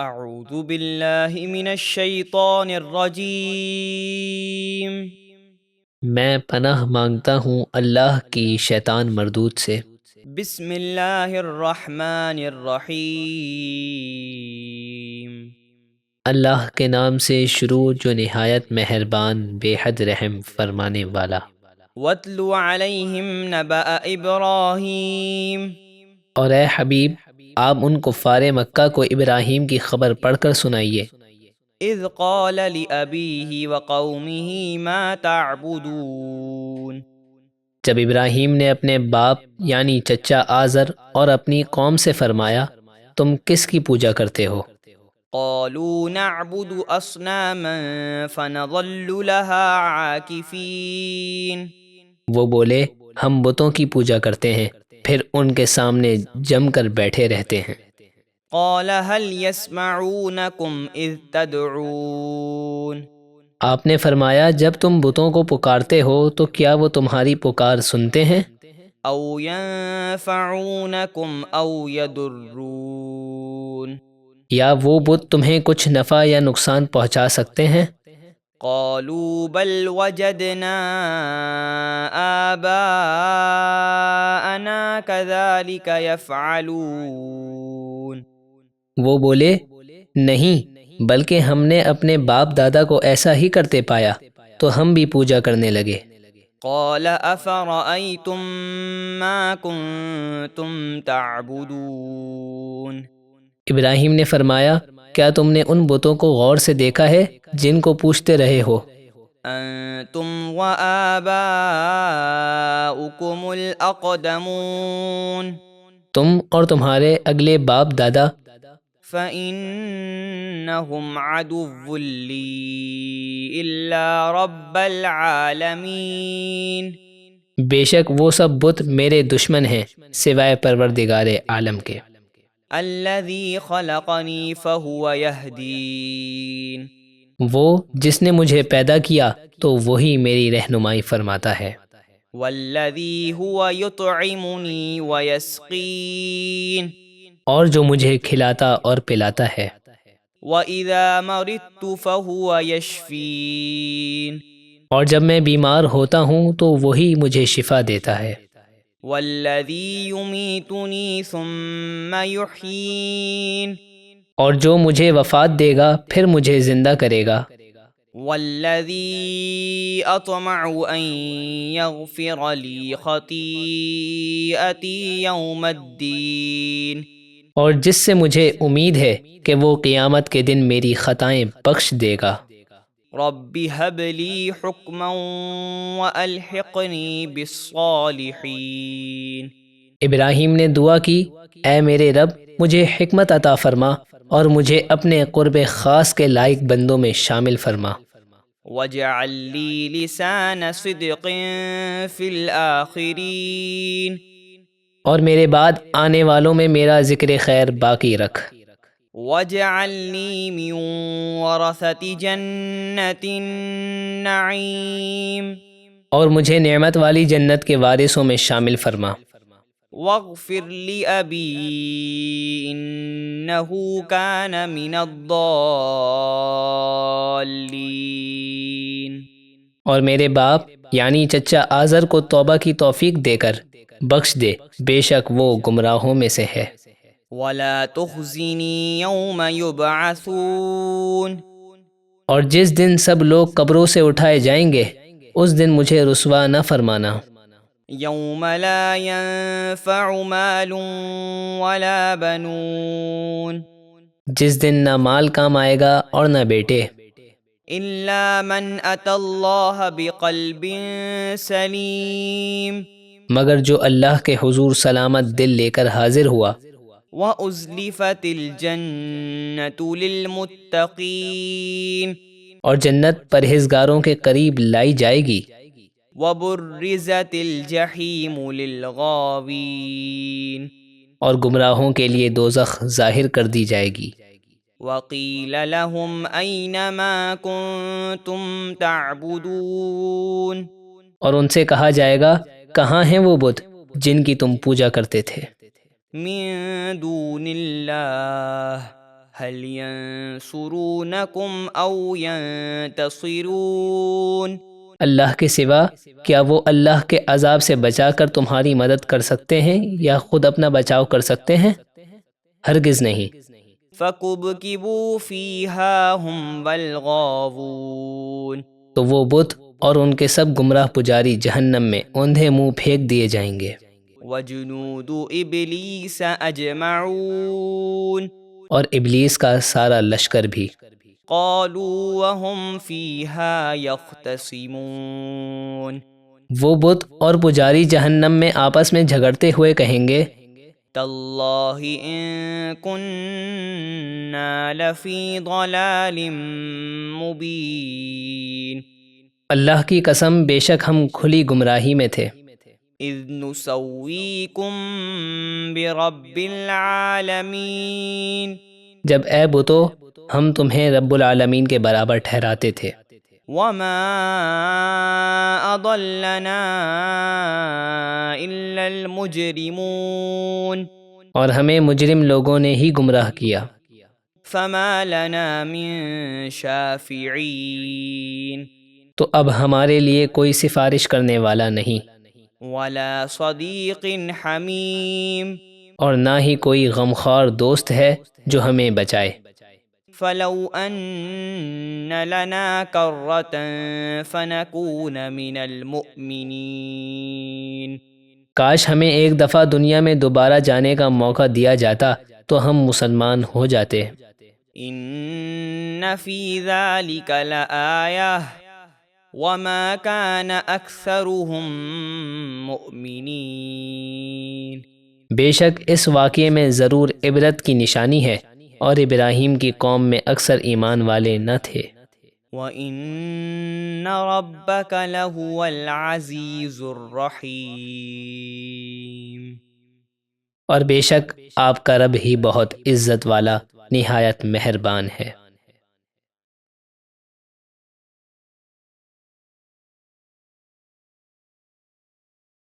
اعوذ باللہ من الشیطان الرجیم۔ میں پناہ مانگتا ہوں اللہ کی شیطان مردود سے۔ بسم اللہ الرحمن الرحیم۔ اللہ کے نام سے شروع جو نہایت مہربان بے حد رحم فرمانے والا۔ وَاتْلُ عَلَيْهِمْ نَبَأَ إِبْرَاهِيمَ۔ اور اے حبیب آپ ان کفار مکہ کو ابراہیم کی خبر پڑھ کر سنائیے۔ اذ قال لأبیہ وقومہ ما تعبدون۔ جب ابراہیم نے اپنے باپ یعنی چچا آزر اور اپنی قوم سے فرمایا تم کس کی پوجا کرتے ہو؟ قالوا نعبد اصناما فنظل لها عاکفین۔ وہ بولے ہم بتوں کی پوجا کرتے ہیں پھر ان کے سامنے جم کر بیٹھے رہتے ہیں۔ قال هل يسمعونكم اذ تدعون۔ آپ نے فرمایا جب تم بتوں کو پکارتے ہو تو کیا وہ تمہاری پکار سنتے ہیں؟ او ينفعونكم او يضرون۔ یا وہ بت تمہیں کچھ نفع یا نقصان پہنچا سکتے ہیں؟ قالوا بل وجدنا آباءنا كذلك يفعلون۔ وہ بولے نہیں بلکہ ہم نے اپنے باپ دادا کو ایسا ہی کرتے پایا تو ہم بھی پوجا کرنے لگے۔ قال افرأيتم ما كنتم تعبدون۔ ابراہیم نے فرمایا کیا تم نے ان بتوں کو غور سے دیکھا ہے جن کو پوچھتے رہے ہو؟ انتم وآباؤكم الاقدمون۔ تم اور تمہارے اگلے باپ دادا۔ فإنهم عدو لي إلا رب العالمين۔ بے شک وہ سب بت میرے دشمن ہیں سوائے پروردگار عالم کے۔ الذي خلقني فهو يهدين۔ وہ جس نے مجھے پیدا کیا تو وہی میری رہنمائی فرماتا ہے۔ والذي هو يطعمني ويسقين۔ اور جو مجھے کھلاتا اور پلاتا ہے۔ وَإِذَا مَرِضْتُ فَهُوَ يَشْفِينِ۔ اور جب میں بیمار ہوتا ہوں تو وہی مجھے شفا دیتا ہے۔ وَالَّذِي يُمِيتُنِي ثُمَّ يُحْيِينِ۔ اور جو مجھے وفات دے گا پھر مجھے زندہ کرے گا۔ وَالَّذِي أَطْمَعُ أَن يَغْفِرَ لِي خَطِيئَتِي يَوْمَ الدِّينِ۔ اور جس سے مجھے امید ہے کہ وہ قیامت کے دن میری خطائیں بخش دے گا۔ رَبِّ هَبْ لِي حُکْمًا وَأَلْحِقْنِي بِالصَّالِحِينَ۔ ابراہیم نے دعا کی اے میرے رب مجھے حکمت عطا فرما اور مجھے اپنے قرب خاص کے لائق بندوں میں شامل فرما۔ وَاجْعَل لِّي لِسَانَ صِدْقٍ فِي الْآخِرِينَ۔ اور میرے بعد آنے والوں میں میرا ذکر خیر باقی رکھ۔ وَاجْعَلْنِي مِن وَرَثَةِ جَنَّةِ النَّعِيمِ۔ اور مجھے نعمت والی جنت کے وارثوں میں شامل فرما۔ وَاغْفِرْ لِأَبِي إِنَّهُ كَانَ مِنَ الضَّالِّينَ۔ اور میرے باپ یعنی چچا آزر کو توبہ کی توفیق دے کر بخش دے بے شک وہ گمراہوں میں سے ہے۔ وَلَا تُخْزِنِي يَوْمَ يُبْعَثُونَ۔ اور جس دن سب لوگ قبروں سے اٹھائے جائیں گے اس دن مجھے رسوا نہ فرمانا۔ يَوْمَ لَا يَنفَعُ مَالٌ وَلَا بَنُونَ۔ جس دن نہ مال کام آئے گا اور نہ بیٹے، إِلَّا مَنْ أَتَى اللَّهَ بِقَلْبٍ سَلِيمٍ۔ مگر جو اللہ کے حضور سلامت دل لے کر حاضر ہوا۔ وَأُزْلِفَتِ الْجَنَّةُ لِلْمُتَّقِينَ۔ اور جنت پرہیزگاروں کے قریب لائی جائے گی۔ وَبُرِّزَتِ الْجَحِيمُ لِلْغَاوِينَ۔ اور گمراہوں کے لیے دوزخ ظاہر کر دی جائے گی۔ وَقِيلَ لَهُمْ أَيْنَ مَا كُنتُمْ تَعْبُدُونَ۔ اور ان سے کہا جائے گا کہاں ہیں وہ بت جن کی تم پوجا کرتے تھے؟ من دون اللہ هل ينصرونكم أو ينتصرون اللہ کے سوا کیا وہ اللہ کے عذاب سے بچا کر تمہاری مدد کر سکتے ہیں یا خود اپنا بچاؤ کر سکتے ہیں؟ ہرگز نہیں۔ فَكُبْكِبُوا فِيهَا هُمْ وَالْغَاوُونَ تو وہ بت اور ان کے سب گمراہ پجاری جہنم میں اوندھے منہ پھینک دیے جائیں گے۔ وَجُنُودُ إِبْلِيسَ أَجْمَعُونَ اور ابلیس کا سارا لشکر بھی۔ قَالُوا وَهُمْ فِيهَا يَخْتَصِمُونَ وہ بت اور پجاری جہنم میں آپس میں جھگڑتے ہوئے کہیں گے، تَاللَّهِ إِن كُنَّا لَفِي ضَلَالٍ مُبِينٍ اللہ کی قسم بے شک ہم کھلی گمراہی میں تھے، اذ نسویکم برب العالمین جب اے بتو ہم تمہیں رب العالمین کے برابر ٹھہراتے تھے۔ وما اضلنا الا المجرمون اور ہمیں مجرم لوگوں نے ہی گمراہ کیا، فما لنا من شافعین تو اب ہمارے لیے کوئی سفارش کرنے والا نہیں، ولا صدیق حمیم اور نہ ہی کوئی غمخوار دوست ہے جو ہمیں بچائے۔ فلو ان لنا کرة فنکون من المؤمنین کاش ہمیں ایک دفعہ دنیا میں دوبارہ جانے کا موقع دیا جاتا تو ہم مسلمان ہو جاتے۔ ان فی ذلک لآیہ وما کان اکثرهم مؤمنین بے شک اس واقعے میں ضرور عبرت کی نشانی ہے، اور ابراہیم کی قوم میں اکثر ایمان والے نہ تھے۔ وَإِنَّ رَبَّكَ لَهُوَ الْعَزِيزُ الرَّحِيمُ اور بے شک آپ کا رب ہی بہت عزت والا نہایت مہربان ہے۔